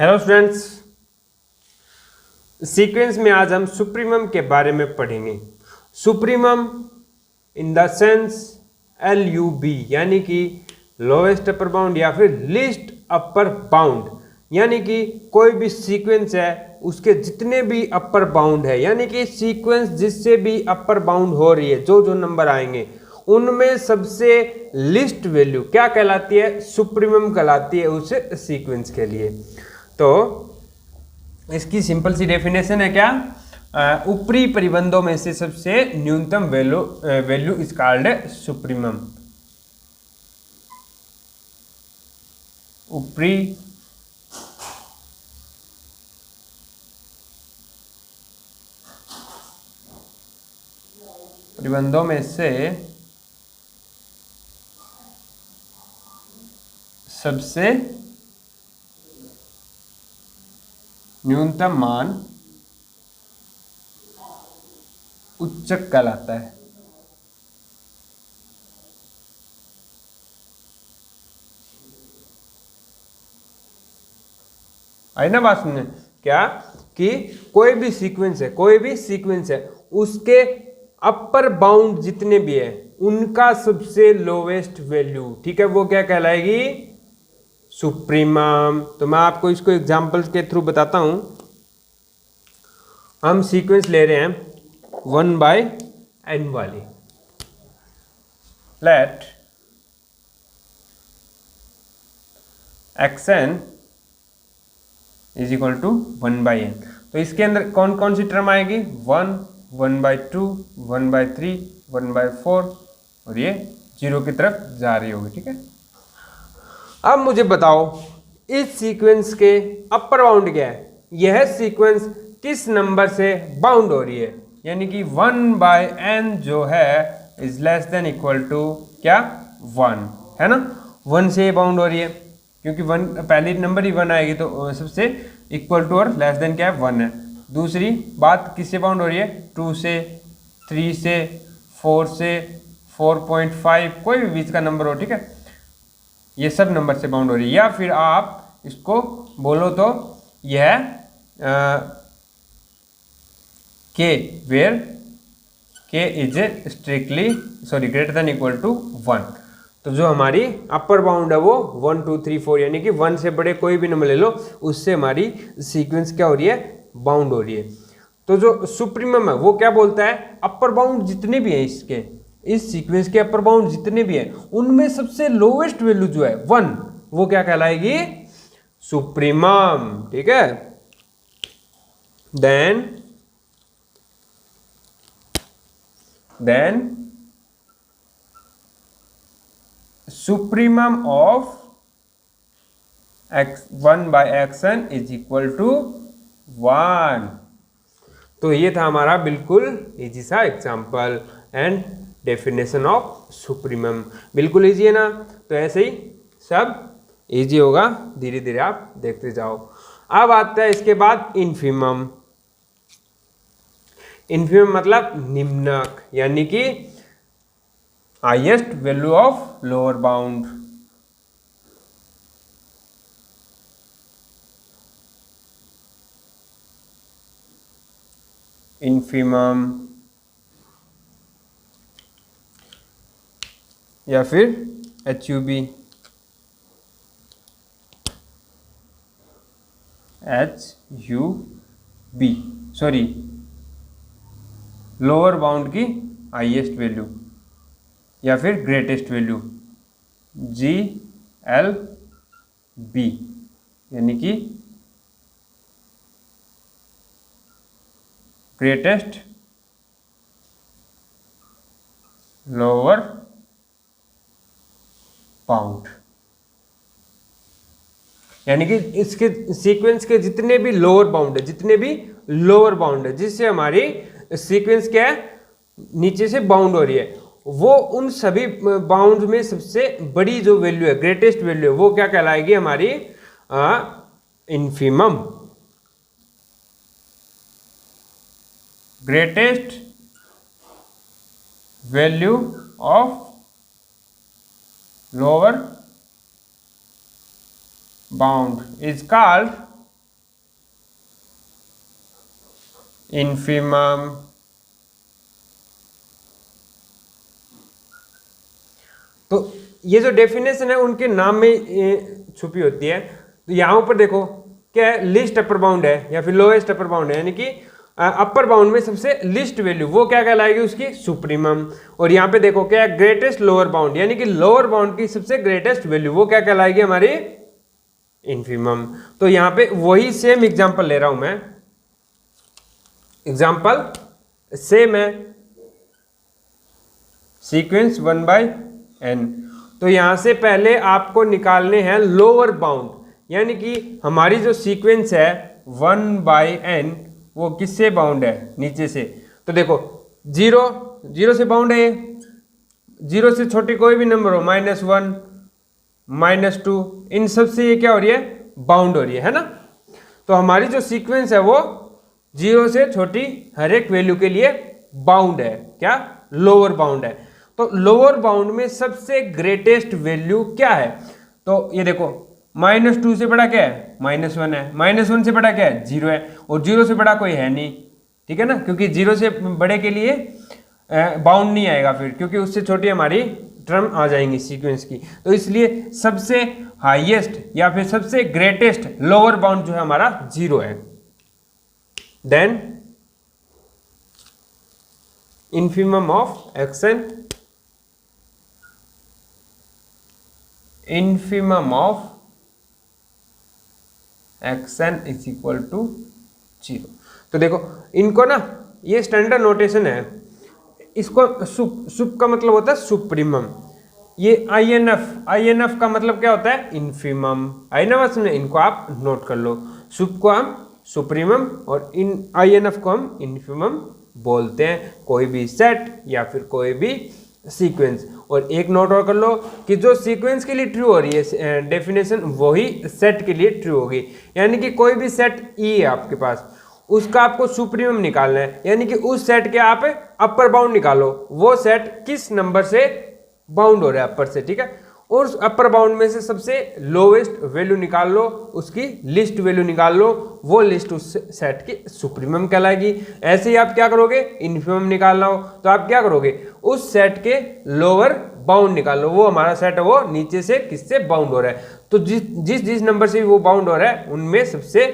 Hello students, sequence में आज हम सुप्रीमम के बारे में पढ़ेंगे। Supremum in the sense LUB यानी कि लोएस्ट अपर बाउंड या फिर लीस्ट अपर बाउंड, यानी कि कोई भी सीक्वेंस है उसके जितने भी अपर बाउंड है, यानी कि सीक्वेंस जिससे भी अपर बाउंड हो रही है, जो जो नंबर आएंगे उनमें सबसे लिस्ट वैल्यू क्या कहलाती है? सुप्रीमम कहलाती है उस सीक्वेंस के लिए। तो इसकी सिंपल सी डेफिनेशन है क्या? ऊपरी परिबंधों में से सबसे न्यूनतम वैल्यू इज कॉल्ड सुप्रीमम। ऊपरी परिबंधों में से सबसे न्यूनतम मान उच्चक कहलाता है। आई ना बात सुनने? क्या कि कोई भी सीक्वेंस है उसके अपर बाउंड जितने भी है उनका सबसे लोवेस्ट वैल्यू, ठीक है, वो क्या कहलाएगी? सुप्रीमम। तो मैं आपको इसको एग्जांपल्स के थ्रू बताता हूं। हम सीक्वेंस ले रहे हैं 1/n वाली। Let xn is equal to 1/n। तो इसके अंदर कौन कौन सी टर्म आएगी? 1, 1/2, 1/3, 1/4 और ये 0 की तरफ जा रही होगी, ठीक है। अब मुझे बताओ इस सीक्वेंस के अपर बाउंड क्या है? यह सीक्वेंस किस नंबर से बाउंड हो रही है? यानी कि 1/n जो है is less than equal to क्या? 1 है ना। 1 से बाउंड हो रही है क्योंकि 1 पहली नंबर ही 1 आएगी, तो सबसे इक्वल टू और लेस देन क्या है? 1 है। दूसरी बात किससे बाउंड हो रही है? 2 से, 3 से, 4 से, 4.5, कोई भी बीच का नंबर हो, ठीक है, ये सब नंबर से बाउंड हो रही है। या फिर आप इसको बोलो तो यह k where k is greater than equal to 1। तो जो हमारी अपर बाउंड है वो 1, 2, 3, 4 यानी कि 1 से बड़े कोई भी नंबर ले लो, उससे हमारी सीक्वेंस क्या हो रही है? बाउंड हो रही है। तो जो सुप्रीमम है वो क्या बोलता है? अपर बाउंड जितने भी हैं इस सीक्वेंस के अपर बाउंड जितने भी हैं उनमें सबसे लोवेस्ट वैल्यू जो है 1, वो क्या कहलाएगी? सुप्रीमम, ठीक है। Then supremum of 1/xn is equal to 1। तो ये था हमारा बिल्कुल इजी सा example and definition of supremum. बिल्कुल इजी है ना? तो ऐसे ही सब इजी होगा, धीरे धीरे आप देखते जाओ। अब आता है इसके बाद इन्फीमम। इन्फीमम मतलब निम्नक, यानी कि highest value of lower bound. Infimum या फिर HUB, सॉरी, लोअर बाउंड की हाईएस्ट वैल्यू या फिर ग्रेटेस्ट वैल्यू GLB, यानी कि ग्रेटेस्ट लोअर बाउंड, यानी कि इसके सीक्वेंस के जितने भी लोअर बाउंड है जिससे हमारी सीक्वेंस क्या है? नीचे से बाउंड हो रही है, वो उन सभी बाउंड में सबसे बड़ी जो वैल्यू है, ग्रेटेस्ट वैल्यू है, वो क्या कहलाएगी? हमारी infimum. Greatest value of lower bound is called infimum तो ये जो डेफिनेशन है उनके नाम में छुपी होती है। तो यहाँ ऊपर देखो क्या है, लिस्ट अपर बाउंड है या फिर लोएस्ट अपर बाउंड है, यानी कि अपर बाउंड में सबसे लिस्ट वैल्यू वो क्या कहलाएगी, उसकी सुप्रीमम। और यहाँ पे देखो क्या है, ग्रेटेस्ट लोअर बाउंड, यानी कि लोअर बाउंड की सबसे ग्रेटेस्ट वैल्यू वो क्या कहलाएगी, हमारी इन्फीमम। तो यहाँ पे वही सेम एग्जांपल ले रहा हूं मैं, एग्जांपल सेम है, सीक्वेंस 1/n। तो यहां से पहले आपको निकालने हैं लोअर बाउंड, यानी कि हमारी जो सीक्वेंस है 1/n वो किससे बाउंड है, नीचे से। तो देखो 0 से बाउंड है ये, 0 से छोटी कोई भी नंबर हो, -1 -2 इन सब से ये क्या हो रही है, बाउंड हो रही है ना। तो हमारी जो सीक्वेंस है वो 0 से छोटी हर एक वैल्यू के लिए बाउंड है, क्या, लोअर बाउंड है। तो लोअर बाउंड में सबसे ग्रेटेस्ट वैल्यू क्या है, तो ये देखो -2 से बड़ा क्या है, -1 है, -1 से बड़ा क्या है, 0 है, और 0 से बड़ा कोई है नहीं, ठीक है ना, क्योंकि 0 से बड़े के लिए बाउंड नहीं आएगा फिर, क्योंकि उससे छोटी हमारी टर्म आ जाएंगी सीक्वेंस की। तो इसलिए सबसे हाईएस्ट या फिर सबसे ग्रेटेस्ट लोअर बाउंड जो है हमारा 0 है। Then infimum of xn, infimum of xn is equal to 0। तो देखो इनको ना, ये स्टैंडर्ड नोटेशन है, इसको सुप का मतलब होता है सुप्रीमम, ये INF का मतलब क्या होता है, इन्फीमम। आई ना बात सुने, इनको आप नोट कर लो, सुप को हम सुप्रीमम और INF को हम इन्फीमम बोलते हैं, कोई भी सेट या फिर कोई भी सीक्वेंस। और एक नोट और कर लो कि जो सीक्वेंस के लिए ट्रू हो रही है डेफिनेशन, वही सेट के लिए ट्रू होगी। यानी कि कोई भी सेट E है आपके पास, उसका आपको सुप्रीमम निकालना है, यानी कि उस सेट के आप अपर बाउंड निकालो, वो सेट किस नंबर से बाउंड हो रहा है अपर से, ठीक है। और उस अपर बाउंड में से सबसे लोवेस्ट वैल्यू निकाल लो, उसकी लिस्ट वैल्यू निकाल लो, वो लिस्ट उस सेट की सुप्रीमम कहलाएगी। ऐसे ही आप क्या करोगे, इन्फीमम निकालना हो तो आप क्या करोगे, उस सेट के लोअर बाउंड निकाल लो, वो हमारा सेट है वो नीचे से किससे बाउंड हो रहा है। तो जिस नंबर से वो बाउंड हो रहा है उनमें सबसे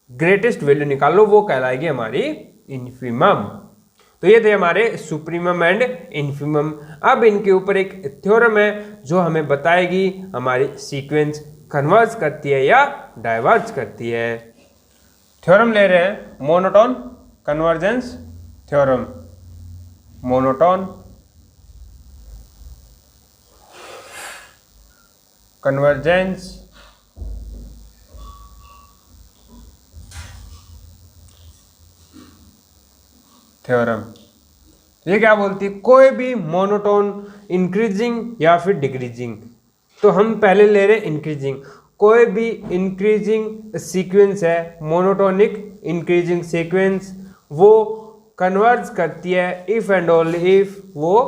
ग्रेटेस्ट वैल्यू निकाल लो, वो कहलाएगी हमारी इन्फीमम। तो ये थे हमारे सुप्रीमम एंड इन्फीमम। अब इनके ऊपर एक थ्योरम है जो हमें बताएगी हमारी सीक्वेंस कन्वर्ज करती है या डाइवर्ज करती है। थ्योरम ले रहे हैं monotone convergence theorem, monotone convergence theorem. ये क्या बोलती है, कोई भी मोनोटोन इंक्रीजिंग या फिर डिक्रीजिंग, तो हम पहले ले रहे हैं इंक्रीजिंग, कोई भी इंक्रीजिंग सीक्वेंस है, मोनोटोनिक इंक्रीजिंग सीक्वेंस, वो कन्वर्ज करती है इफ एंड ओनली इफ वो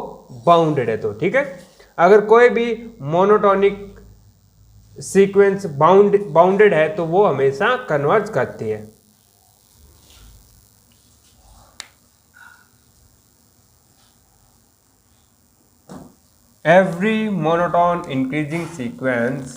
बाउंडेड है, तो ठीक है। अगर कोई भी मोनोटोनिक सीक्वेंस बाउंडेड है तो वो हमेशा कन्वर्ज करती है। Every monotone increasing sequence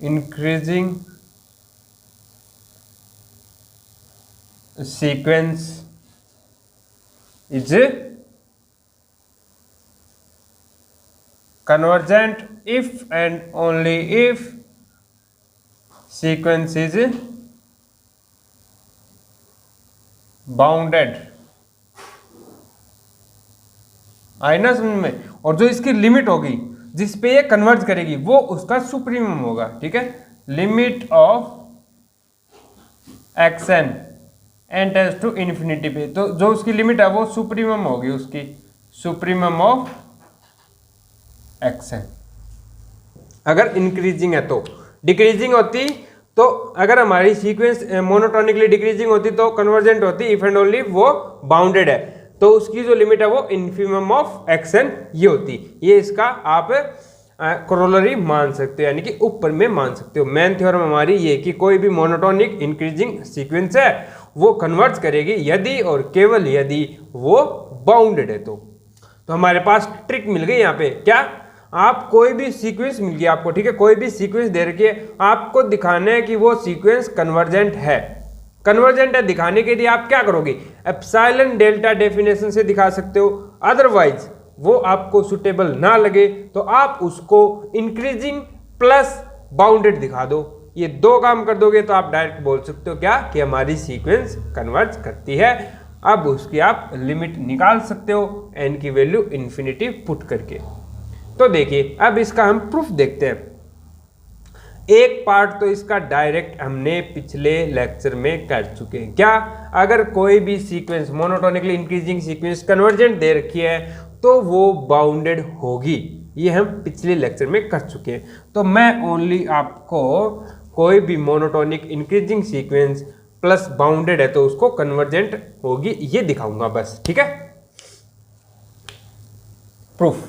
increasing sequence is convergent if and only if sequence is bounded। आई ना समझ में। और जो इसकी लिमिट होगी जिस पे ये कन्वर्ज करेगी वो उसका सुप्रीमम होगा, ठीक है। Limit of xn n tends to infinity पे, तो जो उसकी लिमिट है वो सुप्रीमम होगी, उसकी सुप्रीमम ऑफ xn। अगर इंक्रीजिंग है तो, डिक्रीजिंग होती तो अगर हमारी सीक्वेंस मोनोटोनिकली डिक्रीजिंग होती तो कन्वर्जेंट होती, इफ एंड ओनली वो बाउंडेड है, तो उसकी जो लिमिट है वो इन्फिमम ऑफ एक्सन ये होती। ये इसका आप कोरोलरी मान सकते हो, यानी कि ऊपर में मान सकते हो। मेन थ्योरम हमारी ये कि कोई भी मोनोटोनिक इंक्रीजिंग सीक्वेंस है वो कन्वर्ज करेगी यदि और केवल यदि वो बाउंडेड है। तो हमारे पास ट्रिक मिल गई यहाँ पे, क्या आप कोई भी सीक्वेंस मिल गया आपको, ठीक है, कोई भी सीक्वेंस दे रखी है, आपको दिखाना है कि वो सीक्वेंस कन्वर्जेंट है। कन्वर्जेंट है दिखाने के लिए आप क्या करोगे, एप्सिलॉन डेल्टा डेफिनेशन से दिखा सकते हो। अदरवाइज वो आपको सुटेबल ना लगे तो आप उसको इंक्रीजिंग प्लस बाउंडेड दिखा दो। ये दो काम कर दोगे तो आप डायरेक्ट बोल सकते हो क्या कि हमारी सीक्वेंस कन्वर्ज करती है। अब उसकी आप लिमिट निकाल सकते हो n की वैल्यू इन्फिनिटी पुट करके। तो देखिए अब इसका हम प्रूफ देखते हैं। एक पार्ट तो इसका डायरेक्ट हमने पिछले लेक्चर में कर चुके हैं। क्या, अगर कोई भी sequence monotonically increasing sequence convergent दे रखी है तो वो बाउंडेड होगी, ये हम पिछले लेक्चर में कर चुके हैं। तो मैं ओनली आपको कोई भी monotonic increasing sequence plus bounded है तो उसको कन्वर्जेंट होगी ये दिखाऊंगा बस, ठीक है। प्रूफ,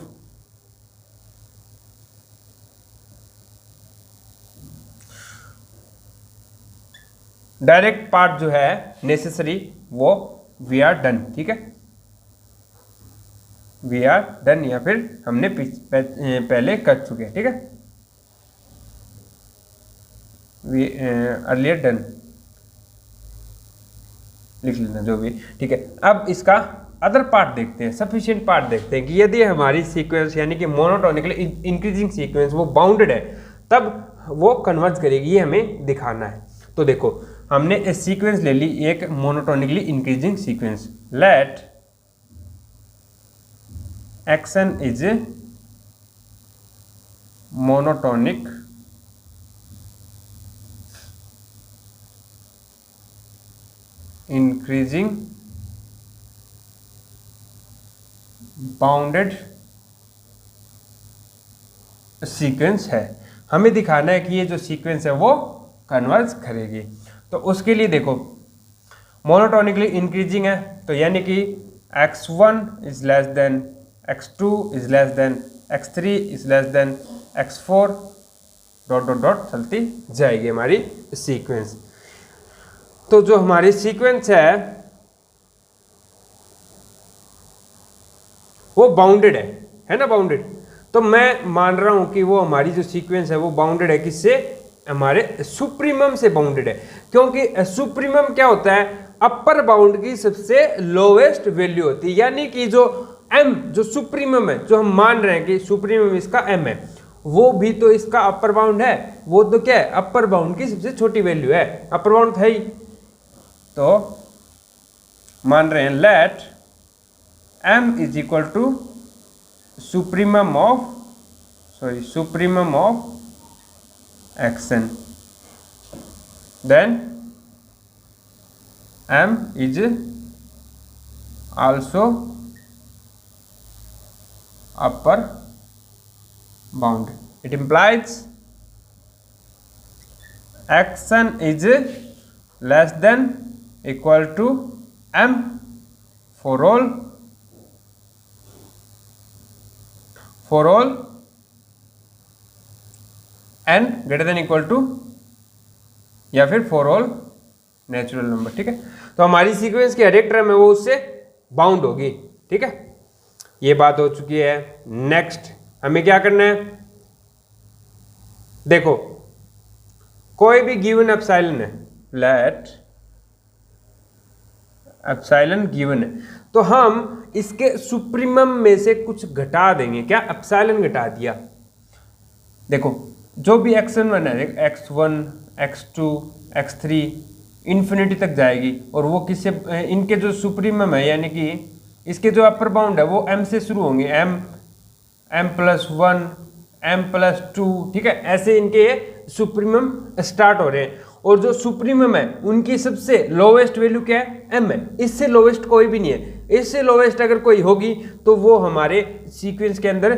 डायरेक्ट पार्ट जो है नेसेसरी वो वी आर डन, ठीक है, वी आर डन, या फिर हमने पहले कर चुके हैं, ठीक है, वी अर्लियर डन लिख लेना जो भी, ठीक है। अब इसका अदर पार्ट देखते हैं, सफिशिएंट पार्ट देखते हैं कि यदि हमारी सीक्वेंस यानी कि मोनोटोनिकली इंक्रीजिंग सीक्वेंस वो बाउंडेड है तब वो कन्वर्ज करेगी, ये हमें दिखाना है। तो देखो हमने एक सीक्वेंस ले ली, एक monotonically increasing sequence, let x n is monotonic increasing bounded sequence है। हमें दिखाना है कि ये जो सीक्वेंस है वो कन्वर्ज करेगी। तो उसके लिए देखो मोनोटोनिकली इंक्रीजिंग है तो यानी कि x1 is less then x2 is less then x3 is less then x4 dot dot dot चलती जाएगी हमारी सीक्वेंस। तो जो हमारी सीक्वेंस है वो बाउंडेड है ना, बाउंडेड। तो मैं मान रहा हूं कि वो हमारी जो सीक्वेंस है वो बाउंडेड है, किससे, हमारे सुप्रीमम से बाउंडेड है। क्योंकि सुप्रीमम क्या होता है, अपर बाउंड की सबसे लोवेस्ट वैल्यू होती है, यानी कि जो m जो सुप्रीमम है, जो हम मान रहे हैं कि सुप्रीमम इसका m है, वो भी तो इसका अपर बाउंड है, वो तो क्या है, अपर बाउंड की सबसे छोटी वैल्यू है, अपर बाउंड है ही। तो मान रहे हैं let m is equal to supremum of x n, then m is also upper bound. It implies xn is less than equal to m for all n greater than equal to या फिर for all natural number, ठीक है। तो हमारी sequence की हर एक term है वो उससे बाउंड होगी, ठीक है। ये बात हो चुकी है। नेक्स्ट हमें क्या करना है, देखो कोई भी गिवन एप्सिलॉन है, लेट एप्सिलॉन गिवन है, तो हम इसके सुप्रीमम में से कुछ घटा देंगे। क्या, एप्सिलॉन घटा दिया। देखो जो भी x1 है, x1 x2 x3 इन्फिनिटी तक जाएगी, और वो किससे, इनके जो सुप्रीमम है यानी कि इसके जो अपर बाउंड है वो m से शुरू होंगे, m+1 m+2, ठीक है, ऐसे इनके सुप्रीमम स्टार्ट हो रहे हैं। और जो सुप्रीमम है उनकी सबसे लोवेस्ट वैल्यू क्या है, m है, इससे लोवेस्ट कोई भी नहीं है। इससे लोवेस्ट अगर कोई होगी तो वो हमारे सीक्वेंस के अंदर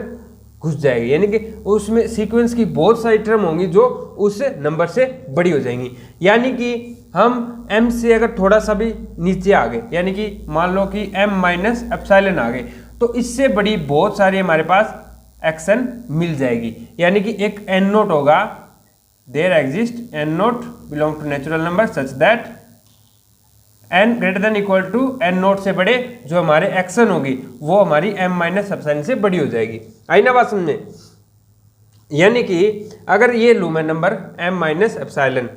घुस जाएगी, यानी कि उसमें सीक्वेंस की बहुत सारी टर्म होंगी जो उस नंबर से बड़ी हो जाएंगी। यानी कि हम m से अगर थोड़ा सा भी नीचे आ गए, यानी कि मान लो कि m माइनस एप्सिलॉन आ गए, तो इससे बड़ी बहुत सारी हमारे पास एक्शन मिल जाएगी। यानी कि एक n नोट होगा, there exist n naught belong to natural number such that n greater than equal to n naught से बड़े जो हमारे एक्शन होगी वो हमारी m माइनस एप्सिलॉन से बड़ी हो जाएगी। आई ना बात समझ में? यानी कि अगर ये लूँ मैं number m minus epsilon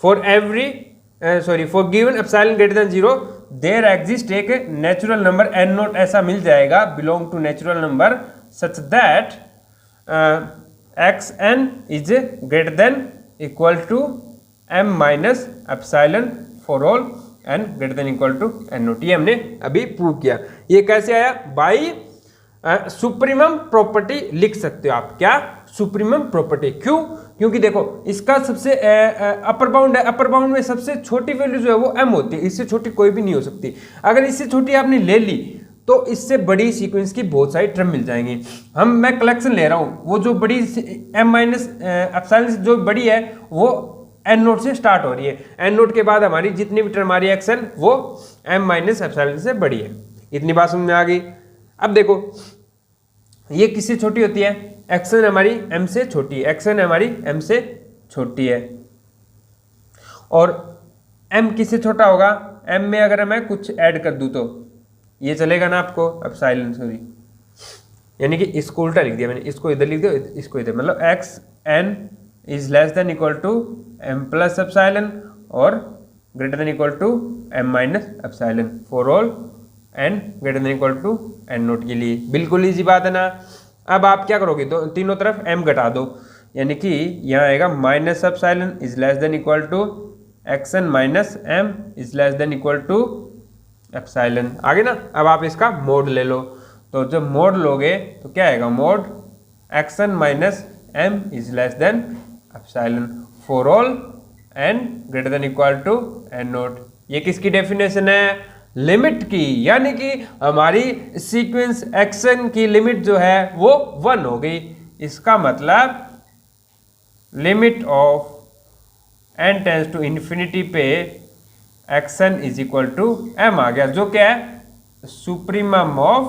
for every for given epsilon greater than 0 there exist एक नेचुरल नंबर n नोट ऐसा मिल जाएगा belong to natural number such that xn is greater than equal to m minus epsilon for all n greater than equal to n naught. ये हमने अभी prove किया। ये कैसे आया? बाई सुप्रीमम प्रॉपर्टी लिख सकते हो आप। क्या? Supremum property. क्यों? क्योंकि देखो इसका सबसे अपर बाउंड है, अपर बाउंड में सबसे छोटी वैल्यू जो है वो m होती है, इससे छोटी कोई भी नहीं हो सकती। अगर इससे छोटी आपने ले ली तो इससे बड़ी सीक्वेंस की बहुत सारी टर्म मिल जाएंगी। मैं कलेक्शन ले रहा हूँ, वो जो बड़ी m माइनस एप्सिलॉन से जो बड़ी है वो n नोट से स्टार्ट हो रही है, n नोट के बाद हमारी जितनी भी टर्म आ रही है एक्शन वो m माइनस एप्सिलॉन से बड़ी है। इतनी बात समझ में आ गई। अब देखो ये किससे छोटी होती है? एक्शन हमारी m से छोटी है, एक्शन हमारी m से छोटी है। और m किससे छोटा होगा? m में अगर मैं कुछ ऐड कर दूं तो ये चलेगा ना आपको? एप्सिलॉन सॉरी, यानी कि इसको उल्टा लिख दिया मैंने, इसको इधर लिख दिया, इसको इधर, मतलब xn is less than equal to m plus epsilon और greater than equal to m minus epsilon for all n greater than equal to n naught के लिए। बिल्कुल इजी बात है ना। अब आप क्या करोगे? तो तीनों तरफ m घटा दो, यानी कि यहाँ आएगा minus epsilon is less than equal to xn minus m is less than equal to epsilon. आगे ना। अब आप इसका मोड ले लो, तो जब मोड लोगे तो क्या आएगा? Mod xn minus m is less than epsilon for all n greater than equal to n naught. ये किसकी डेफिनेशन है? लिमिट की। यानी कि हमारी सीक्वेंस एक्शन की लिमिट जो है वो 1 हो गई। इसका मतलब limit of n tends to infinity पे x n is equal to m आ गया, जो क्या है? सुप्रीमम ऑफ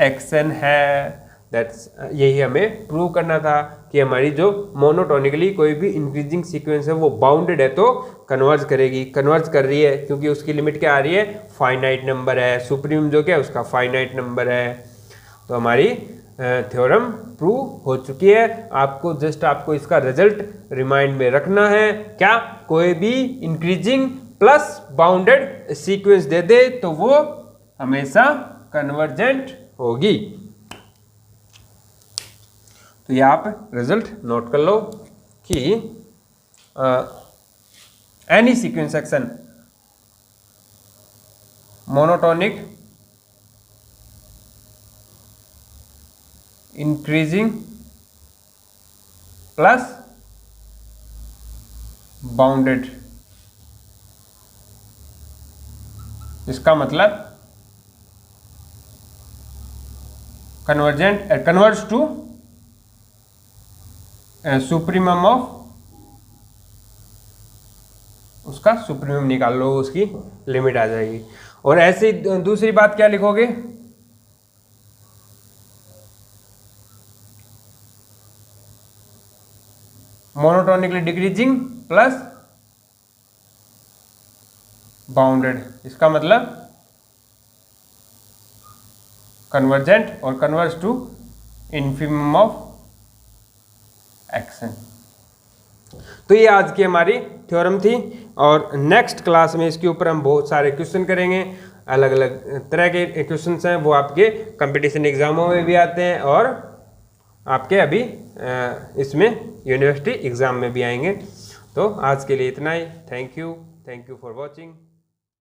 एक्शन है। दैट्स यही हमें प्रूव करना था कि हमारी जो मोनोटोनिकली कोई भी इंक्रीजिंग सीक्वेंस है वो बाउंडेड है तो कन्वर्ज करेगी। कन्वर्ज कर रही है क्योंकि उसकी लिमिट क्या आ रही है? फाइनाइट नंबर है। सुप्रीम जो क्या है उसका फाइनाइट नंबर है। तो हमारी थ्योरम प्रूव हो चुकी है। आपको जस्ट आपको इसका रिजल्ट रिमाइंड में रखना है। क्या? कोई भी इंक्रीजिंग प्लस बाउंडेड सीक्वेंस दे दे तो वो हमेशा कन्वर्जेंट होगी। तो ये आप रिजल्ट नोट कर लो कि any sequence action monotonic increasing plus bounded, इसका मतलब कन्वर्ज टू सुप्रीमम ऑफ, उसका सुप्रीमम निकाल लो, उसकी लिमिट आ जाएगी। और ऐसे दूसरी बात क्या लिखोगे? मोनोटोनिकली डिक्रीजिंग प्लस बाउंडेड, इसका मतलब कन्वर्जेंट और converge to infimum of x n. तो ये आज की हमारी थ्योरम थी और नेक्स्ट क्लास में इसके ऊपर हम बहुत सारे क्वेश्चन करेंगे। अलग अलग तरह के क्वेश्चंस हैं, वो आपके कंपटीशन एग्जामों में भी आते हैं और आपके अभी इसमें यूनिवर्सिटी एग्ज़ाम में भी आएंगे। तो आज के लिए इतना ही। Thank you for watching.